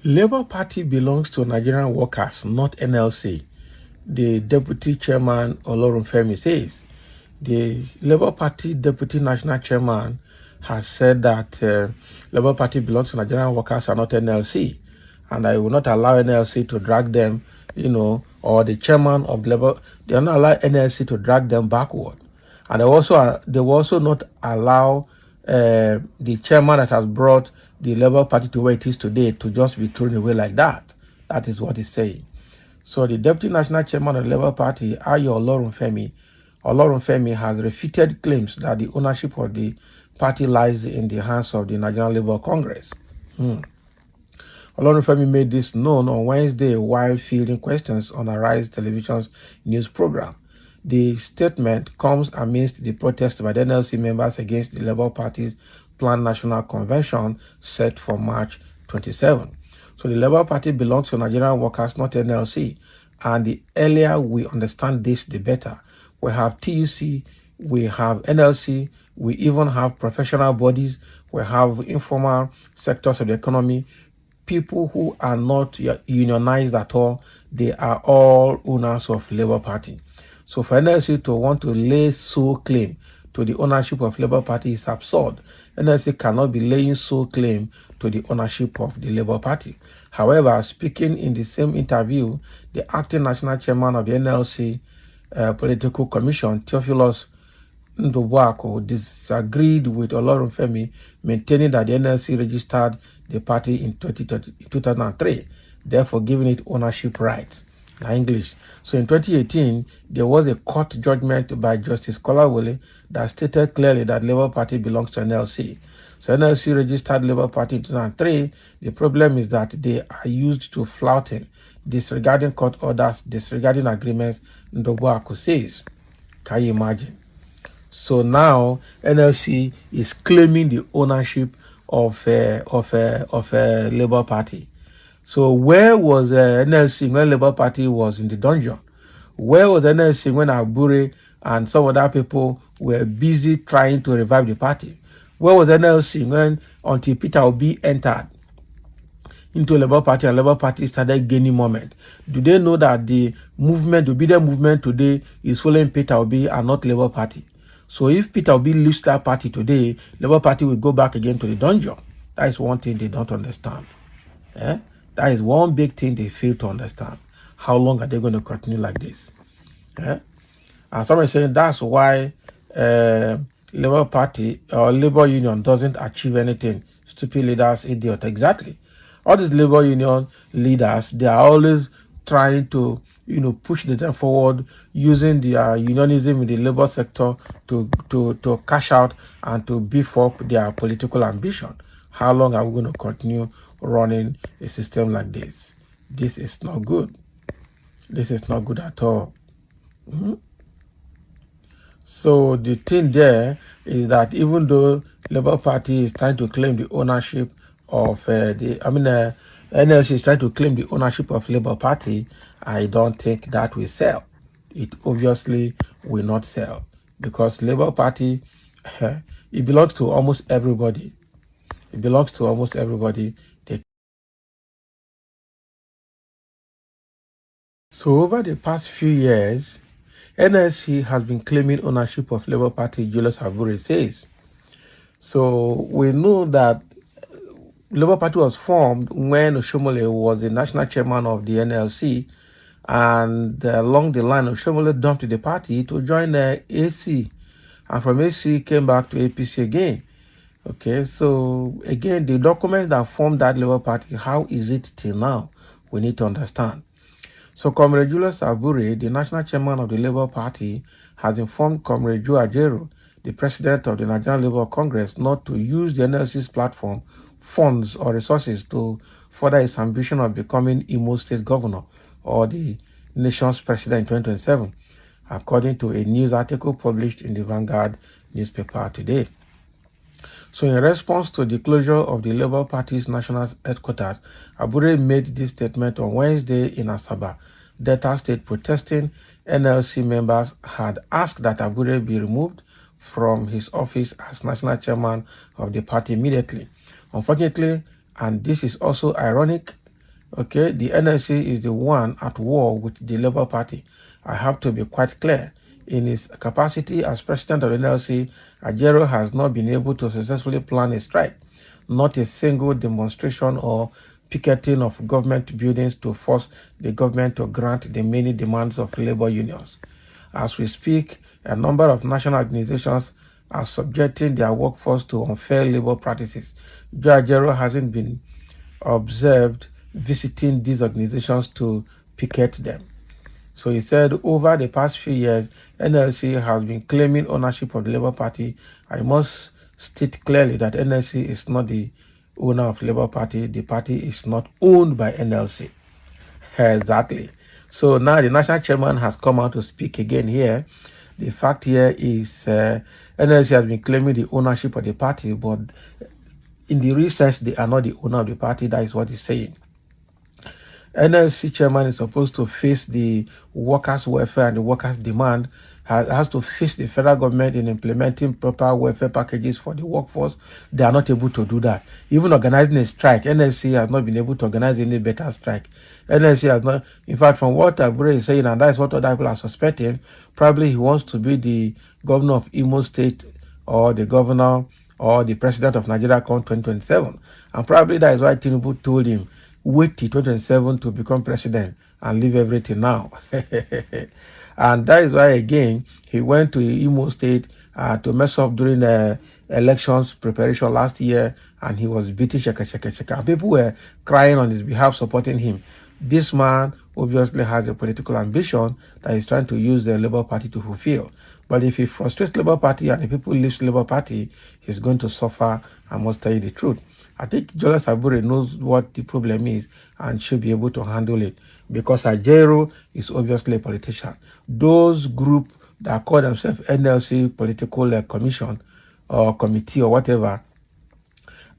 Labour Party belongs to Nigerian workers, not NLC. The deputy chairman, Olorunfemi, says. The Labour Party deputy national chairman has said that Labour Party belongs to Nigerian workers and not NLC. And I will not allow NLC to drag them, or the chairman of Labour, they will not allow NLC to drag them backward. And they will also not allow the chairman that has brought the Labour Party to where it is today to just be thrown away like that. That is what he's saying. So the deputy national chairman of the Labour Party, Ayo Olorunfemi, has refuted claims that the ownership of the party lies in the hands of the Nigerian Labour Congress. Olorunfemi made this known on Wednesday while fielding questions on Arise Television's news program. The statement comes amidst the protests by the NLC members against the Labour Party's planned national convention set for March 27. So the Labour Party belongs to Nigerian workers, not NLC. And the earlier we understand this, the better. We have TUC, we have NLC, we even have professional bodies, we have informal sectors of the economy, people who are not unionized at all. They are all owners of Labour Party. So for NLC to want to lay sole claim to the ownership of Labour Party is absurd. NLC cannot be laying sole claim to the ownership of the Labour Party. However, speaking in the same interview, the acting national chairman of the NLC Political Commission, Theophilus Ndobuako, disagreed with Olorunfemi, maintaining that the NLC registered the party in 2003, therefore giving it ownership rights. English. So in 2018, there was a court judgment by Justice Kolawole that stated clearly that Labour Party belongs to NLC. So NLC registered Labour Party in 2003. The problem is that they are used to flouting, disregarding court orders, disregarding agreements, Ndobuako says. Can you imagine? So now NLC is claiming the ownership of Labour Party. So where was NLC when Labour Party was in the dungeon? Where was NLC when Abure and some other people were busy trying to revive the party? Where was NLC when until Peter Obi entered into Labour Party and Labour Party started gaining moment? Do they know that the movement, the obedient movement today is following Peter Obi and not Labour Party? So if Peter Obi leaves that party today, Labour Party will go back again to the dungeon. That is one thing they don't understand. That is one big thing they fail to understand. How long are they going to continue like this? And some are saying that's why Labour Party or Labour Union doesn't achieve anything. Stupid leaders, idiot. Exactly. All these Labour Union leaders, they are always trying to, push them forward using their unionism in the labor sector to cash out and to beef up their political ambition. How long are we going to continue running a system like this? This is not good. This is not good at all. So the thing there is that even though Labour Party is trying to claim the ownership of NLC is trying to claim the ownership of Labour Party, I don't think that will sell. It obviously will not sell because Labour Party, it belongs to almost everybody. It belongs to almost everybody. So over the past few years, NLC has been claiming ownership of Labour Party, Julius Abure says. So we know that Labour Party was formed when Oshomole was the national chairman of the NLC, and along the line, Oshomole dumped the party to join AC, and from AC came back to APC again. Okay, so again, the documents that formed that Labour Party, how is it till now? We need to understand. So Comrade Julius Abure, the national chairman of the Labour Party, has informed Comrade Ajaero, the president of the Nigerian Labour Congress, not to use the NLC's platform, funds or resources to further its ambition of becoming Imo State governor or the nation's president in 2027, according to a news article published in the Vanguard newspaper today. So in response to the closure of the Labour Party's national headquarters, Abure made this statement on Wednesday in Asaba, Delta State, protesting. NLC members had asked that Abure be removed from his office as national chairman of the party immediately. Unfortunately, and this is also ironic, Okay, the NLC is the one at war with the Labour Party. I have to be quite clear. In his capacity as president of the NLC, Ajaero has not been able to successfully plan a strike, not a single demonstration or picketing of government buildings to force the government to grant the many demands of labor unions. As we speak, a number of national organizations are subjecting their workforce to unfair labor practices. Ajaero hasn't been observed visiting these organizations to picket them. So he said, over the past few years, NLC has been claiming ownership of the Labour Party. I must state clearly that NLC is not the owner of the Labour Party. The party is not owned by NLC. Exactly. So now the national chairman has come out to speak again here. The fact here is NLC has been claiming the ownership of the party, but in the research, they are not the owner of the party. That is what he's saying. NLC chairman is supposed to face the workers' welfare and the workers' demand, has to face the federal government in implementing proper welfare packages for the workforce. They are not able to do that. Even organizing a strike, NLC has not been able to organize any better strike. NLC has not, in fact, from what Ajaero is saying, and that's what other people are suspecting, probably he wants to be the governor of Imo State or the governor or the president of Nigeria come 2027. And probably that is why Tinubu told him, wait till 2027 to become president and leave everything now. And that is why, again, he went to Imo State to mess up during the elections preparation last year, and he was beating shaka. And people were crying on his behalf, supporting him. This man obviously has a political ambition that he's trying to use the Labour Party to fulfill. But if he frustrates Labour Party and the people leave Labour Party, he's going to suffer. I must tell you the truth. I think Julius Ajaero knows what the problem is and should be able to handle it, because Ajaero is obviously a politician. Those groups that call themselves NLC Political Commission or Committee or whatever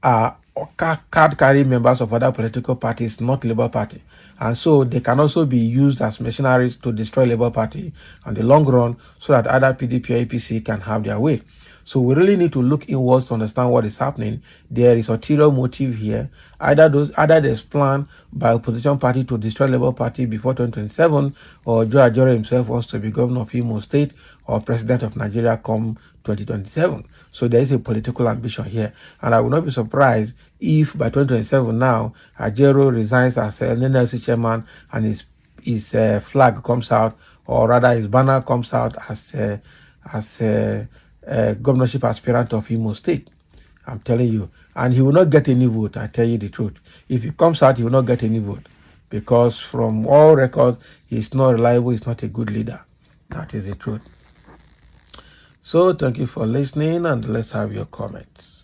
are card-carrying members of other political parties, not Labour Party. And so they can also be used as mercenaries to destroy Labour Party in the long run, so that other PDP or APC can have their way. So we really need to look inwards to understand what is happening. There is ulterior motive here. Either there's plan by opposition party to destroy Labour Party before 2027, or Ajaero himself wants to be governor of Imo State or president of Nigeria come 2027. So there is a political ambition here. And I will not be surprised if by 2027 now, Ajaero resigns as an NLC chairman and his flag comes out, or rather his banner comes out as a governorship aspirant of Imo State. I'm telling you. And he will not get any vote, I tell you the truth. If he comes out, he will not get any vote, because from all records, he's not reliable, he's not a good leader. That is the truth. So thank you for listening, and let's have your comments.